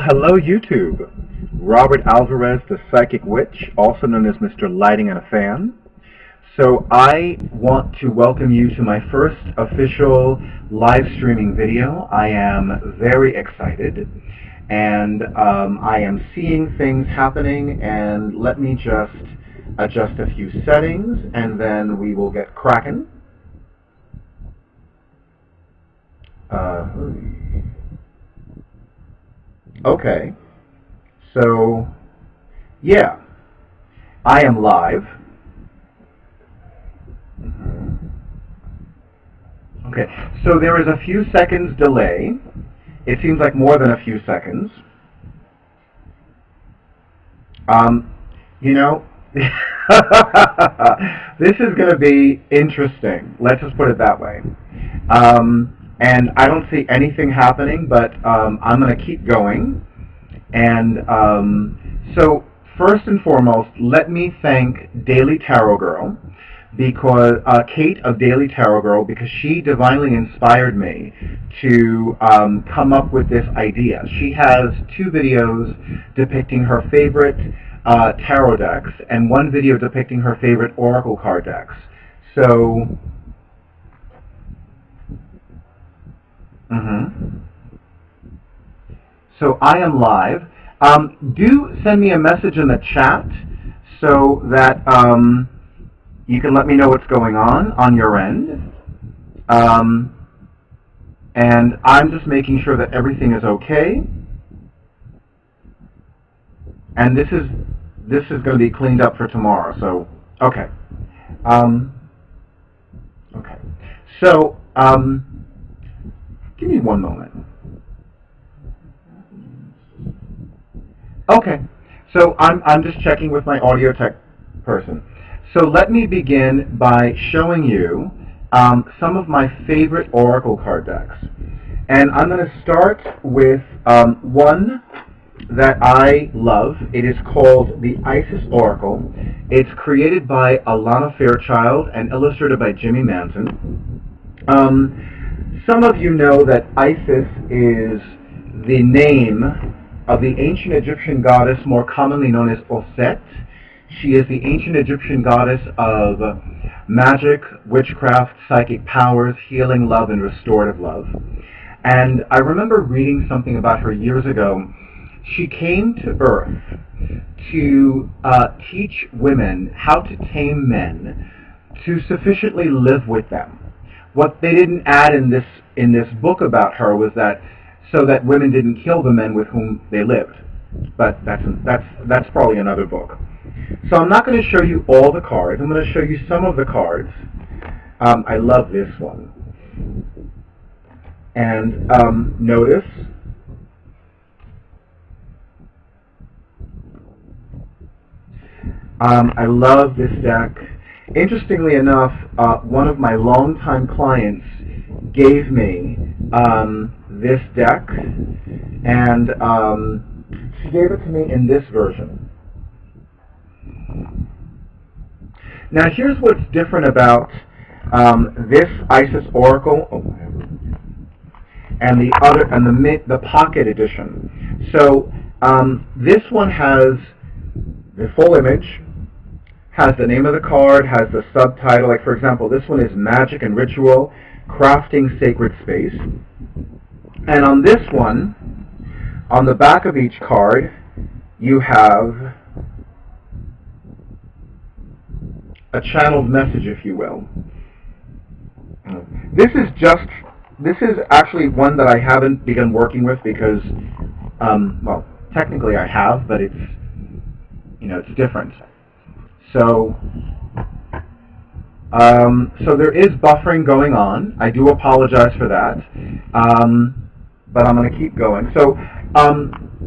Hello YouTube. Robert Alvarez, the Psychic Witch, also known as Mr. Lighting and a Fan. So I want to welcome you to my first official live streaming video. I am very excited and I am seeing things happening, and let me just adjust a few settings and then we will get cracking. Okay, so yeah, I am live. Okay, so there is a few seconds delay. It seems like more than a few seconds. You know, this is going to be interesting. Let's just put it that way. And I don't see anything happening, but I'm going to keep going. And so first and foremost, let me thank Daily Tarot Girl, because Kate of Daily Tarot Girl, because she divinely inspired me to come up with this idea. She has 2 videos depicting her favorite tarot decks and 1 video depicting her favorite oracle card decks. So So I am live. Do send me a message in the chat so that you can let me know what's going on your end. And I'm just making sure that everything is okay. And this is going to be cleaned up for tomorrow. So okay. Okay. So give me one moment. Okay, so I'm just checking with my audio tech person. So let me begin by showing you some of my favorite oracle card decks. And I'm going to start with one that I love. It is called the Isis Oracle. It's created by Alana Fairchild and illustrated by Jimmy Manson. Some of you know that Isis is the name of the ancient Egyptian goddess more commonly known as Osset. She is the ancient Egyptian goddess of magic, witchcraft, psychic powers, healing love, and restorative love. And I remember reading something about her years ago. She came to Earth to teach women how to tame men, to sufficiently live with them. What they didn't add in this book about her was that so that women didn't kill the men with whom they lived. But that's probably another book. So I'm not going to show you all the cards. I'm going to show you some of the cards. I love this one. And notice I love this deck. Interestingly enough, one of my longtime clients gave me this deck, and she gave it to me in this version. Now here's what's different about this Isis Oracle and the Pocket Edition. So this one has the full image, has the name of the card, has the subtitle. Like for example, this one is Magic and Ritual, Crafting Sacred Space. And on this one, on the back of each card, you have a channeled message, if you will. This is actually one that I haven't begun working with because, well, technically I have, but it's different. So there is buffering going on. I do apologize for that. But I'm going to keep going. So,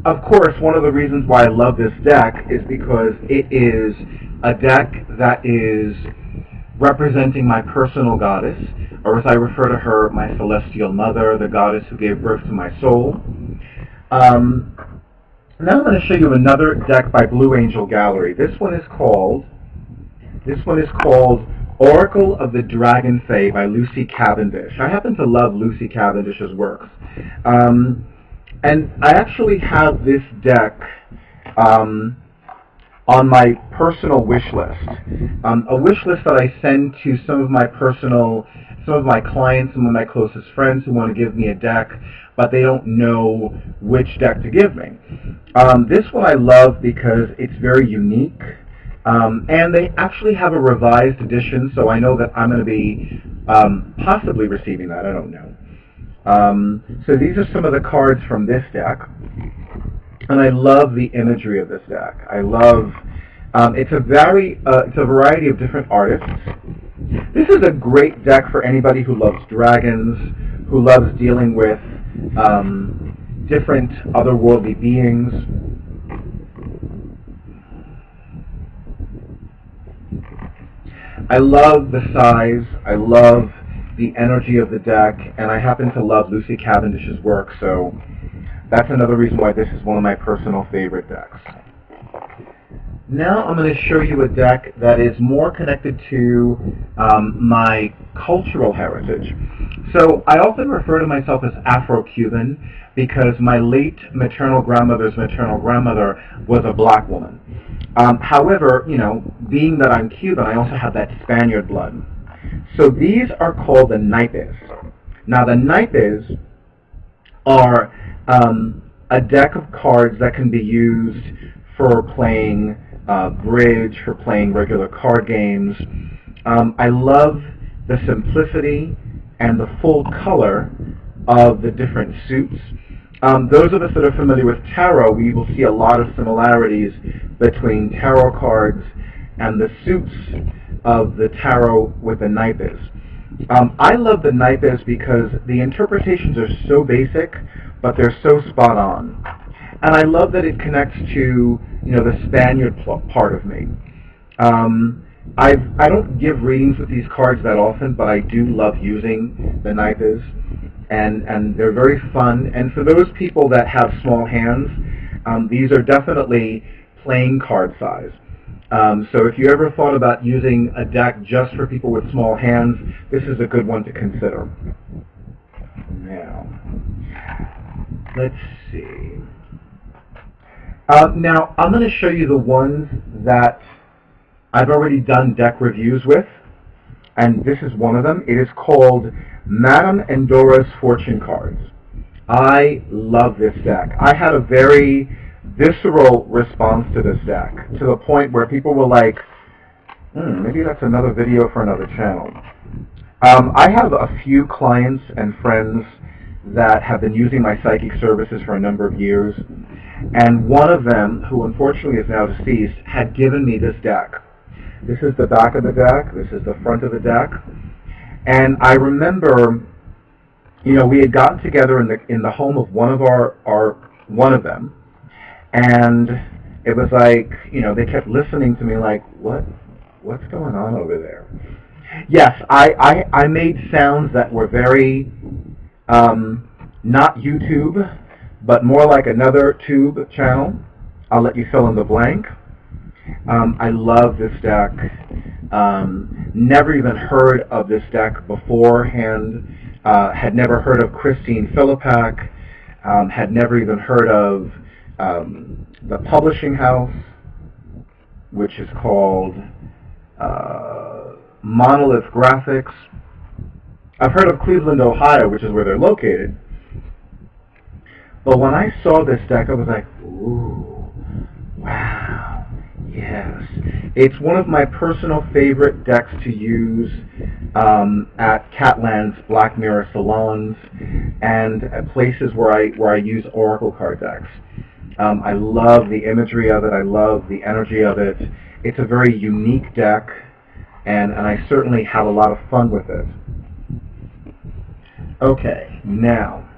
of course, one of the reasons why I love this deck is because it is a deck that is representing my personal goddess, or as I refer to her, my celestial mother, the goddess who gave birth to my soul. Now I'm going to show you another deck by Blue Angel Gallery. This one is called Oracle of the Dragon Fae by Lucy Cavendish. I happen to love Lucy Cavendish's works. And I actually have this deck on my personal wish list, a wish list that I send to some of my clients, some of my closest friends who want to give me a deck, but they don't know which deck to give me. This one I love because it's very unique, and they actually have a revised edition, so I know that I'm going to be possibly receiving that. I don't know. So these are some of the cards from this deck. And I love the imagery of this deck. I love, it's a variety of different artists. This is a great deck for anybody who loves dragons, who loves dealing with different otherworldly beings. I love the size, I love the energy of the deck, and I happen to love Lucy Cavendish's work, so that's another reason why this is one of my personal favorite decks. Now I'm going to show you a deck that is more connected to my cultural heritage. So I often refer to myself as Afro-Cuban because my late maternal grandmother's maternal grandmother was a black woman. However, you know, being that I'm Cuban, I also have that Spaniard blood. So these are called the naipes. Now the naipes are a deck of cards that can be used for playing bridge, for playing regular card games. I love the simplicity and the full color of the different suits. Those of us that are familiar with tarot, we will see a lot of similarities between tarot cards and the suits of the tarot with the naipes. I love the naipes because the interpretations are so basic, but they're so spot on. And I love that it connects to, you know, the Spaniard part of me. I don't give readings with these cards that often, but I do love using the naipes, and they're very fun. And for those people that have small hands, these are definitely playing card size. So if you ever thought about using a deck just for people with small hands, this is a good one to consider. Now, let's see. Now, I'm going to show you the ones that I've already done deck reviews with, and this is one of them. It is called Madame and Dora's Fortune Cards. I love this deck. I had a very visceral response to this deck, to the point where people were like, maybe that's another video for another channel. I have a few clients and friends that have been using my psychic services for a number of years, and one of them, who unfortunately is now deceased, had given me this deck. This is the back of the deck, this is the front of the deck, and I remember, you know, we had gotten together in the home of one of them, and it was like, you know, they kept listening to me like, what's going on over there? Yes, I made sounds that were very, not YouTube, but more like another tube channel. I'll let you fill in the blank. I love this deck. Never even heard of this deck beforehand. Had never heard of Christine Philippak. Had never even heard of the publishing house, which is called Monolith Graphics. I've heard of Cleveland, Ohio, which is where they're located. But when I saw this deck, I was like, ooh, wow, yes. It's one of my personal favorite decks to use at Catland's Black Mirror salons and at places where I use oracle card decks. I love the imagery of it. I love the energy of it. It's a very unique deck, and I certainly have a lot of fun with it. Okay, now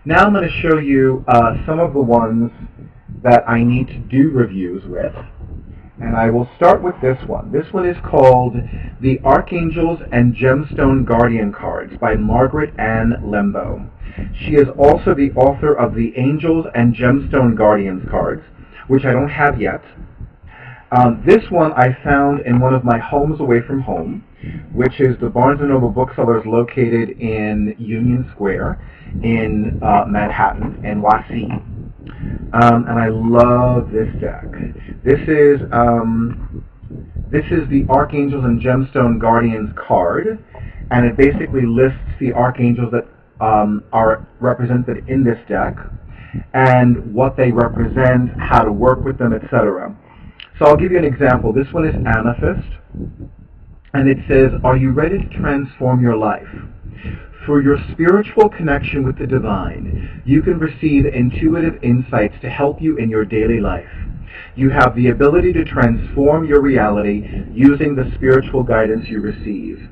I'm going to show you some of the ones that I need to do reviews with. And I will start with this one. This one is called The Archangels and Gemstone Guardian Cards by Margaret Ann Lembo. She is also the author of the Angels and Gemstone Guardians cards, which I don't have yet. This one I found in one of my homes away from home, which is the Barnes & Noble booksellers located in Union Square in Manhattan, NYC. And I love this deck. This is the Archangels and Gemstone Guardians card, and it basically lists the Archangels that are represented in this deck, and what they represent, how to work with them, etc. So I'll give you an example. This one is Amethyst, and it says, "Are you ready to transform your life? Through your spiritual connection with the divine, you can receive intuitive insights to help you in your daily life. You have the ability to transform your reality using the spiritual guidance you receive."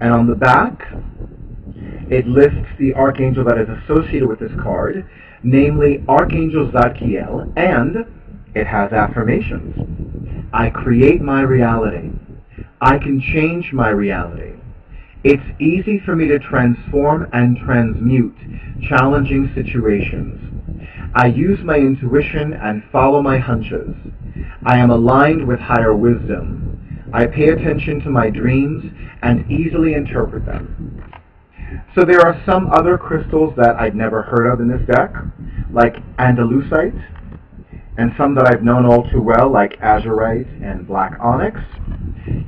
And on the back, it lists the Archangel that is associated with this card, namely Archangel Zadkiel, and it has affirmations. "I create my reality. I can change my reality. It's easy for me to transform and transmute challenging situations. I use my intuition and follow my hunches. I am aligned with higher wisdom. I pay attention to my dreams and easily interpret them." So there are some other crystals that I've never heard of in this deck, like Andalusite, and some that I've known all too well, like Azurite and Black Onyx.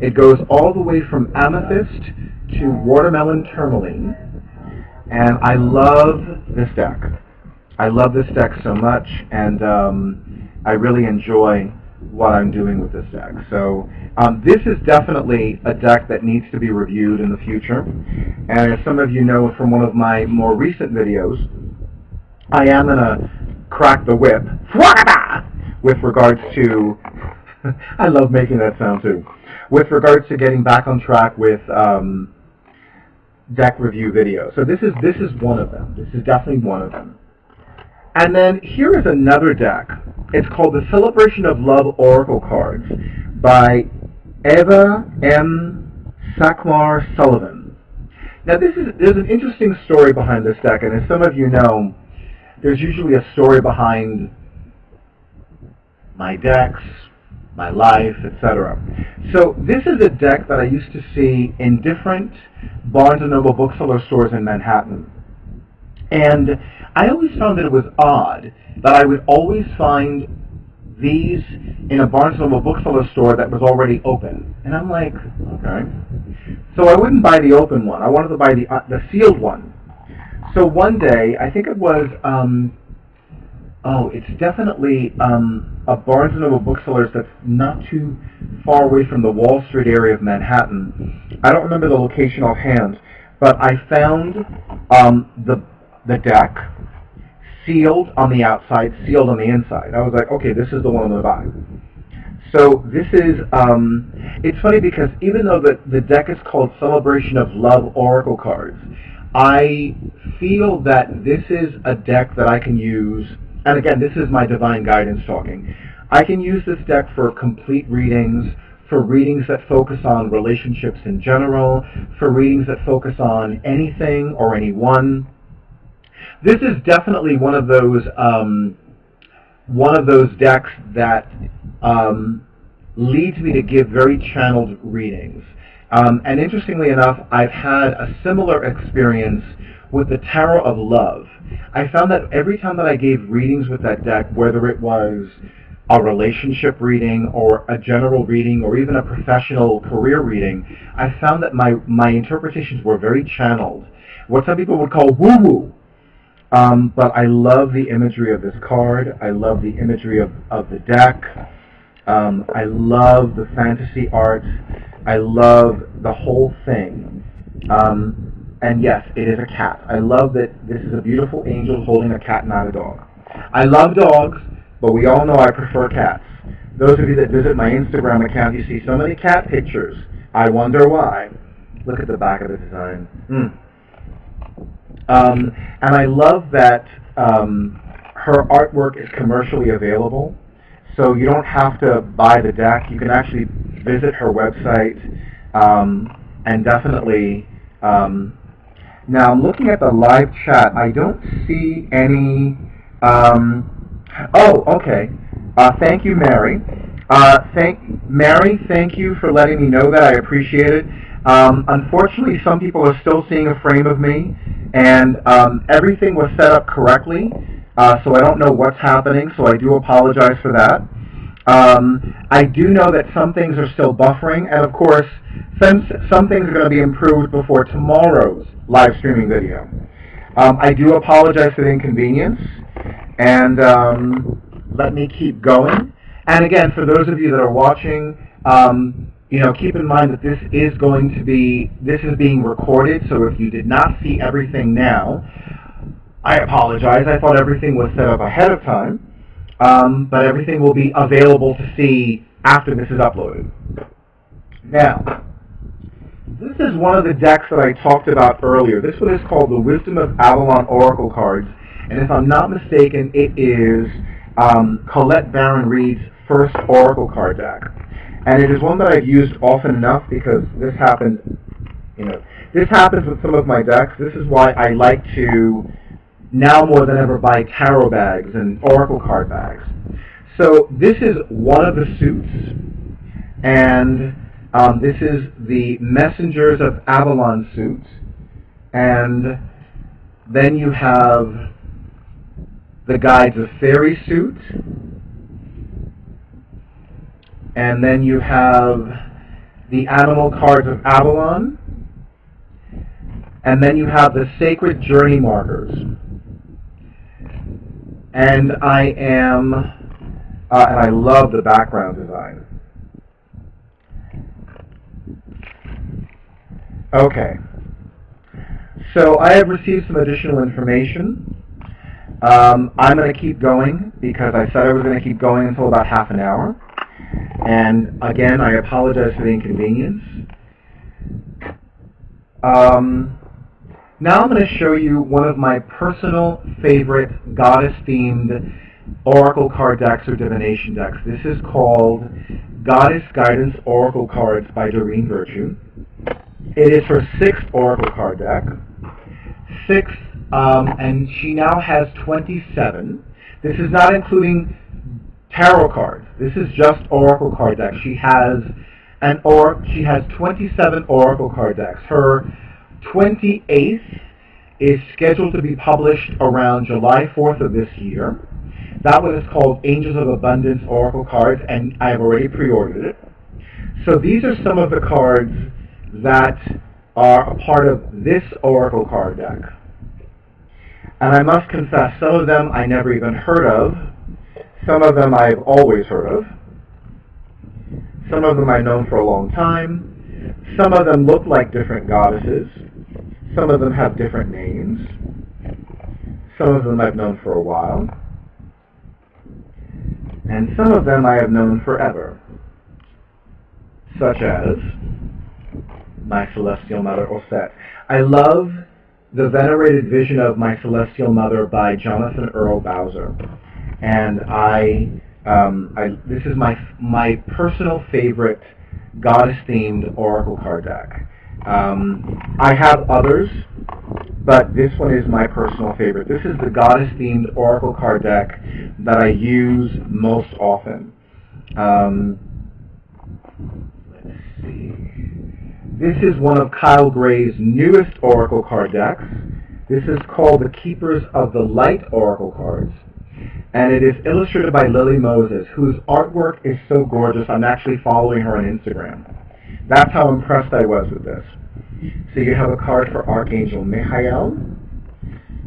It goes all the way from Amethyst to Watermelon Tourmaline, and I love this deck. I love this deck so much, and I really enjoy what I'm doing with this deck. So this is definitely a deck that needs to be reviewed in the future, and as some of you know from one of my more recent videos, I am going to crack the whip with regards to I love making that sound too, with regards to getting back on track with deck review videos. So this is one of them. This is definitely one of them. And then here is another deck. It's called the Celebration of Love Oracle Cards by Eva M. Sakmar Sullivan. Now there's an interesting story behind this deck, and as some of you know, there's usually a story behind my decks, my life, etc. So this is a deck that I used to see in different Barnes & Noble bookseller stores in Manhattan. And I always found that it was odd that I would always find these in a Barnes & Noble bookseller store that was already open. And I'm like, okay. So I wouldn't buy the open one. I wanted to buy the sealed one. So one day, I think it was, it's definitely a Barnes & Noble booksellers that's not too far away from the Wall Street area of Manhattan. I don't remember the location offhand, but I found the deck sealed on the outside, sealed on the inside. I was like, okay, this is the one I'm going to buy. So this is, it's funny because even though the deck is called Celebration of Love Oracle Cards, I feel that this is a deck that I can use, and again, this is my divine guidance talking. I can use this deck for complete readings, for readings that focus on relationships in general, for readings that focus on anything or anyone. This is definitely one of those decks that leads me to give very channeled readings. And interestingly enough, I've had a similar experience with the Tarot of Love. I found that every time that I gave readings with that deck, whether it was a relationship reading or a general reading or even a professional career reading, I found that my interpretations were very channeled, what some people would call woo-woo. But I love the imagery of this card. I love the imagery of the deck. I love the fantasy art. I love the whole thing. And yes, it is a cat. I love that this is a beautiful angel holding a cat, not a dog. I love dogs, but we all know I prefer cats. Those of you that visit my Instagram account, you see so many cat pictures. I wonder why. Look at the back of the design. And I love that her artwork is commercially available, so you don't have to buy the deck. You can actually visit her website, and definitely, now I'm looking at the live chat. I don't see any, oh, okay. Thank you, Mary. Mary, thank you for letting me know that. I appreciate it. Unfortunately, some people are still seeing a frame of me, and everything was set up correctly, so I don't know what's happening, so I do apologize for that. I do know that some things are still buffering, and of course, some things are going to be improved before tomorrow's live streaming video. I do apologize for the inconvenience, and let me keep going. And again, for those of you that are watching, keep in mind that this is being recorded, so if you did not see everything now, I apologize. I thought everything was set up ahead of time, but everything will be available to see after this is uploaded. Now, this is one of the decks that I talked about earlier. This one is called the Wisdom of Avalon Oracle Cards, and if I'm not mistaken, it is Colette Baron Reed's first Oracle card deck. And it is one that I've used often enough because this happens with some of my decks. This is why I like to, now more than ever, buy tarot bags and Oracle card bags. So this is one of the suits, and this is the Messengers of Avalon suit, and then you have the Guides of Fairy suit, and then you have the Animal Cards of Avalon, and then you have the Sacred Journey Markers. And I love the background design. Okay, so I have received some additional information. I'm going to keep going because I said I was going to keep going until about half an hour. And again, I apologize for the inconvenience. Now I'm going to show you one of my personal favorite goddess-themed Oracle card decks or divination decks. This is called Goddess Guidance Oracle Cards by Doreen Virtue. It is her 6th Oracle card deck. 6, and she now has 27. This is not including tarot cards. This is just Oracle card decks. She has 27 Oracle card decks. Her 28th is scheduled to be published around July 4th of this year. That one is called Angels of Abundance Oracle Cards, and I have already pre-ordered it. So these are some of the cards that are a part of this Oracle card deck. And I must confess, some of them I never even heard of. Some of them I've always heard of. Some of them I've known for a long time. Some of them look like different goddesses. Some of them have different names. Some of them I've known for a while. And some of them I have known forever, such as My Celestial Mother, Osset. I love The Venerated Vision of My Celestial Mother by Jonathan Earl Bowser. And this is my personal favorite goddess-themed Oracle card deck. I have others, but this one is my personal favorite. This is the goddess-themed Oracle card deck that I use most often. Let's see. This is one of Kyle Gray's newest Oracle card decks. This is called the Keepers of the Light Oracle cards. And it is illustrated by Lily Moses, whose artwork is so gorgeous. I'm actually following her on Instagram. That's how impressed I was with this. So you have a card for Archangel Michael.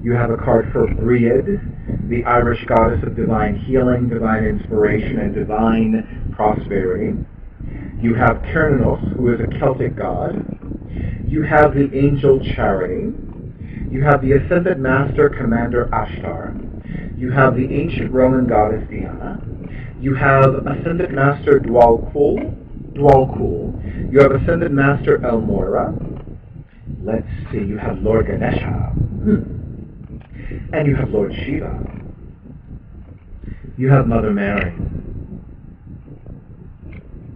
You have a card for Briid, the Irish goddess of divine healing, divine inspiration, and divine prosperity. You have Cernunnos, who is a Celtic god. You have the angel Charity. You have the Ascended Master Commander Ashtar. You have the ancient Roman goddess Diana. You have Ascended Master Dwalkul. You have Ascended Master Elmoira. Let's see, you have Lord Ganesha. And you have Lord Shiva. You have Mother Mary.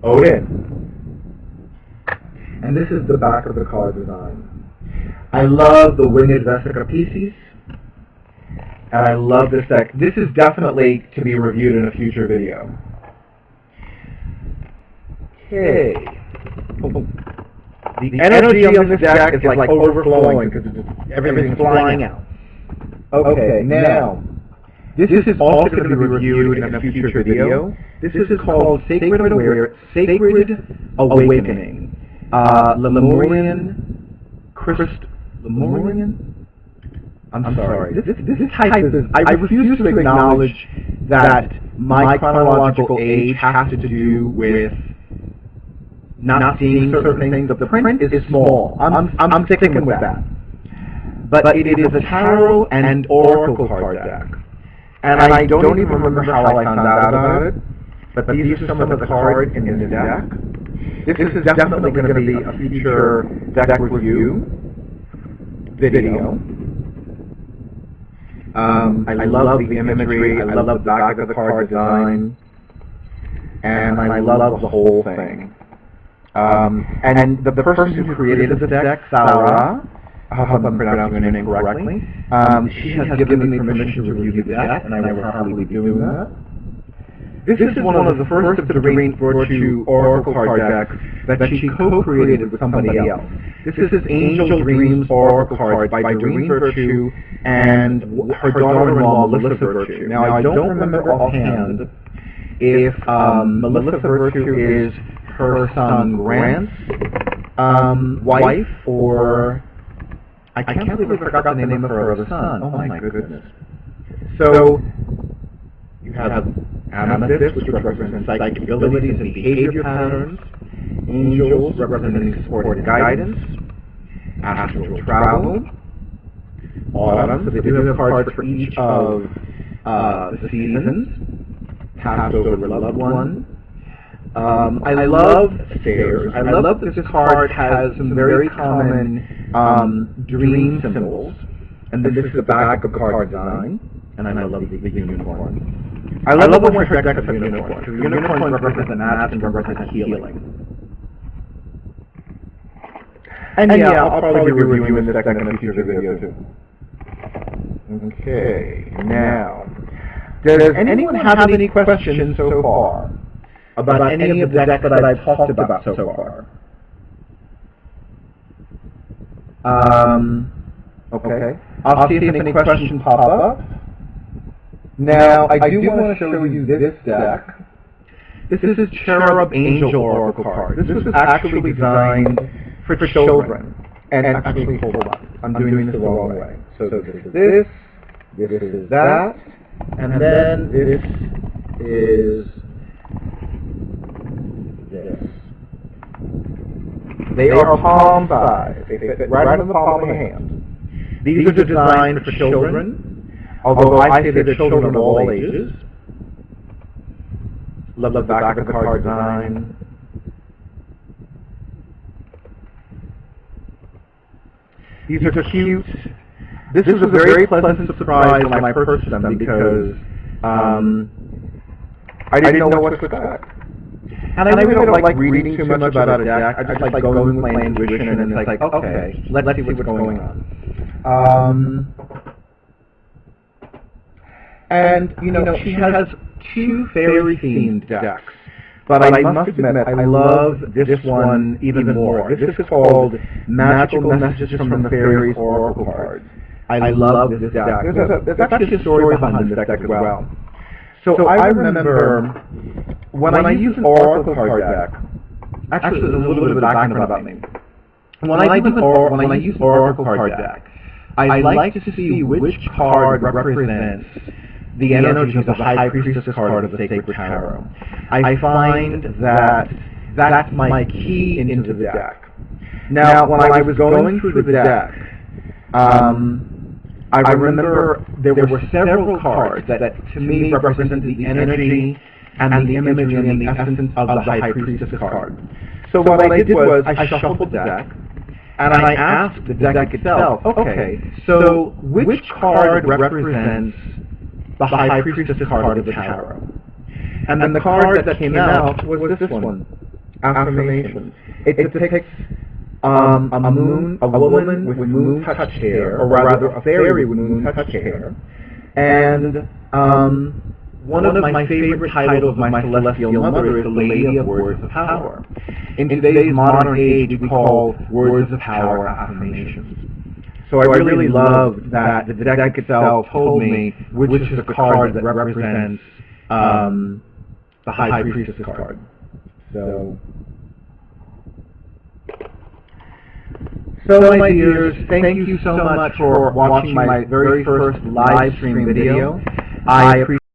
Odin. And this is the back of the card design. I love the Winged Vesica Pisces. And I love this deck. This is definitely to be reviewed in a future video. Okay. The energy on this deck is like overflowing because everything's flying out. Okay, now, this is also going to be reviewed in a future video. This is called Sacred Awakening. Lemurian? I'm sorry. This type is, I refuse to acknowledge that my chronological age has to do with not seeing certain things. The print is small. I'm sticking with that. But it is a tarot and oracle card deck. And I don't even remember how I found out about it, but these are some of the cards in the deck. This is definitely going to be a future deck review video. I love the imagery, I love the back of the card design, and I love the whole thing. And the person who created this deck, Sarah, I hope I'm pronouncing her name correctly, she has given me permission to review the deck, and I will probably be doing that. This is one of the first of the Doreen Virtue Oracle card decks that she co-created with somebody else. This is Angel Dreams Oracle cards by Doreen Virtue and her daughter-in-law, Melissa Virtue. Now, I don't remember offhand if Melissa Virtue is her son Grant's wife, or I can't believe I forgot the name of her other son. Oh my goodness. So, you have Amethyst, which represents psychic abilities and behavior patterns, Angels, representing support and guidance, Astral Travel, Autumn, so they do have cards for each of the seasons, Passed Over Loved One. I love Stairs. I love that this card has some very common dream symbols, and this is the back of the card design, and I love the unicorn. I love when her deck has a unicorn, because unicorns represent magic and represent healing. And yeah, I'll probably be reviewing this deck in a future video too. Okay, now, does anyone have any questions so far about any of the decks that I've talked about so far? Okay. I'll see if any questions pop up. Now, I do want to show you this deck. This is a Cherub Angel Oracle card. This was actually designed for children. And actually, hold on, I'm doing this the wrong way. So this is that, and then this is this. They are palm size. They fit right in the palm of the hand. These are designed for children, although I say they're children of all ages. Love the back of the card design. These are cute. This was a very pleasant surprise when I purchased them because I didn't know what to expect. And I really don't like reading too much about a deck. I just like going with my intuition, and it's like, okay, let's see what's going on. And, you know, she has two fairy-themed decks. But I must admit, I love this one even more. This is called Magical Messages from the Fairies Oracle cards. I love this deck. There's actually a story behind this deck as well. So I remember when I use an Oracle card deck, actually there's a little bit of background about me. When I use Oracle card deck, I like to see which card represents the energy of the High Priestess card of the Sacred Tarot. I find that that's my key into the deck. Now, when I was going through the deck, I remember there were several cards that to me represented the energy and the imagery and the essence of the High Priestess card. So what I did was I shuffled the deck, and I asked the deck itself, okay, so which card represents the High Priestess card of the Tarot? And the card that came out was this one, Affirmation. It depicts a woman with moon-touched hair, or rather a fairy with moon-touched hair, and one of my favorite titles of my celestial mother is the Lady of Words of Power. In today's modern age, we call words of power affirmations. So I really love that the deck itself told me which is the card that represents the High Priestess card. So my dears, thank you so much for watching my very first live stream video. I appreciate